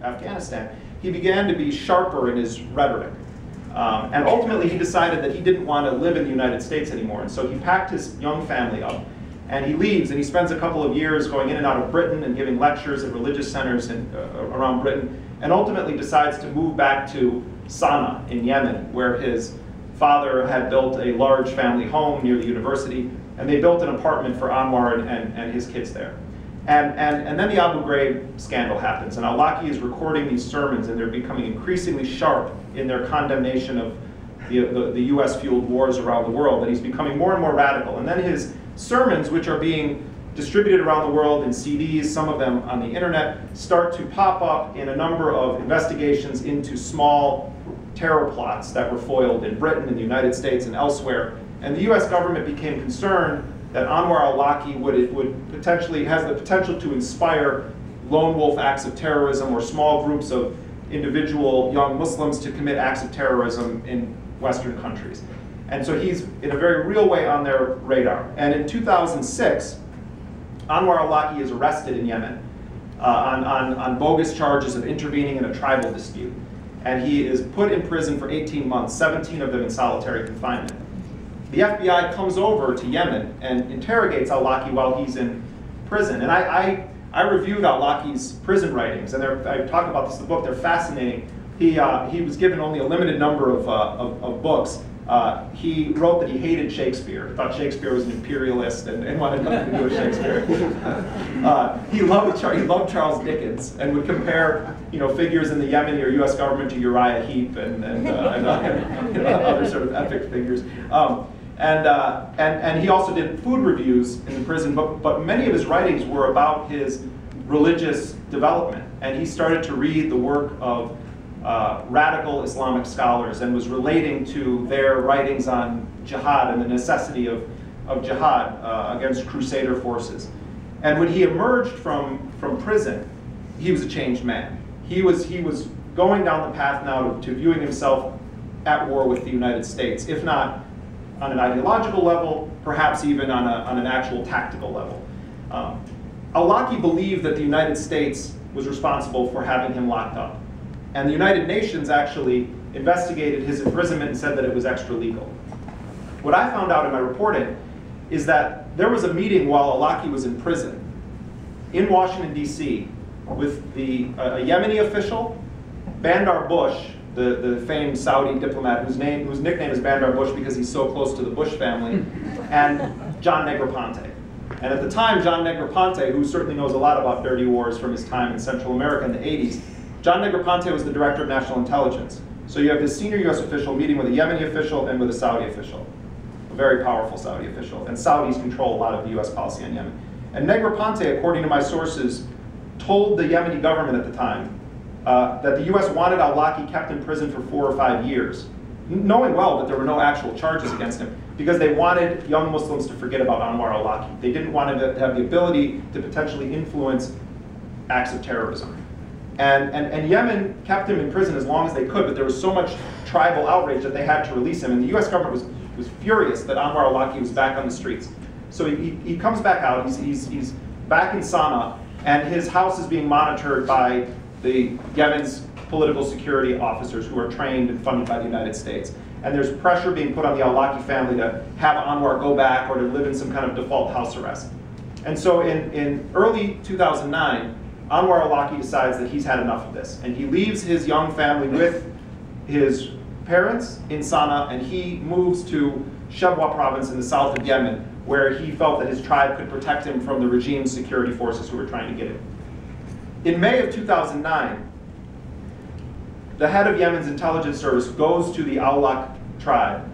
Afghanistan, he began to be sharper in his rhetoric. And ultimately he decided that he didn't want to live in the United States anymore. And so he packed his young family up and he leaves, and he spends a couple of years going in and out of Britain and giving lectures at religious centers around Britain, and ultimately decides to move back to Sana'a in Yemen, where his father had built a large family home near the university, and they built an apartment for Anwar and his kids there. And then the Abu Ghraib scandal happens, and al-Awlaki is recording these sermons, and they're becoming increasingly sharp in their condemnation of the US-fueled wars around the world, and he's becoming more and more radical. And then his sermons, which are being distributed around the world in CDs, some of them on the internet, start to pop up in a number of investigations into small terror plots that were foiled in Britain, in the United States, and elsewhere. And the US government became concerned that Anwar al-Awlaki has the potential to inspire lone wolf acts of terrorism or small groups of individual young Muslims to commit acts of terrorism in Western countries. And so he's, in a very real way, on their radar. And in 2006, Anwar al-Awlaki is arrested in Yemen on bogus charges of intervening in a tribal dispute. And he is put in prison for 18 months, 17 of them in solitary confinement. The FBI comes over to Yemen and interrogates al-Awlaki while he's in prison. And I reviewed al-Awlaki's prison writings, and I talk about this in the book. They're fascinating. He was given only a limited number of books. He wrote that he hated Shakespeare, thought Shakespeare was an imperialist and wanted nothing to do with Shakespeare. He loved Charles Dickens and would compare figures in the Yemeni or US government to Uriah Heep and other sort of epic figures. And he also did food reviews in the prison, but many of his writings were about his religious development. And he started to read the work of radical Islamic scholars and was relating to their writings on jihad and the necessity of jihad against crusader forces. And when he emerged from prison, he was a changed man. He was going down the path now to viewing himself at war with the United States, if not on an ideological level, perhaps even on an actual tactical level. Al-Awlaki believed that the United States was responsible for having him locked up. And the United Nations actually investigated his imprisonment and said that it was extra-legal. What I found out in my reporting is that there was a meeting while al-Awlaki was in prison in Washington, D.C. with a Yemeni official, Bandar Bush, the famed Saudi diplomat whose nickname is Bandar Bush because he's so close to the Bush family, and John Negroponte. And at the time, John Negroponte, who certainly knows a lot about dirty wars from his time in Central America in the 80s, John Negroponte was the director of national intelligence. So you have this senior US official meeting with a Yemeni official and with a Saudi official, a very powerful Saudi official. And Saudis control a lot of the US policy on Yemen. And Negroponte, according to my sources, told the Yemeni government at the time that the US wanted al-Awlaki kept in prison for 4 or 5 years, knowing well that there were no actual charges against him, because they wanted young Muslims to forget about Anwar al-Awlaki. They didn't want him to have the ability to potentially influence acts of terrorism. And Yemen kept him in prison as long as they could, but there was so much tribal outrage that they had to release him. And the US government was furious that Anwar al-Awlaki was back on the streets. So he comes back out, he's back in Sana'a, and his house is being monitored by the Yemen's political security officers who are trained and funded by the United States. And there's pressure being put on the al-Awlaki family to have Anwar go back or to live in some kind of default house arrest. And so in early 2009, Anwar al-Awlaki decides that he's had enough of this, and he leaves his young family with his parents in Sana'a, and he moves to Shabwa province in the south of Yemen, where he felt that his tribe could protect him from the regime's security forces who were trying to get him. In May of 2009, the head of Yemen's intelligence service goes to the Awlak tribe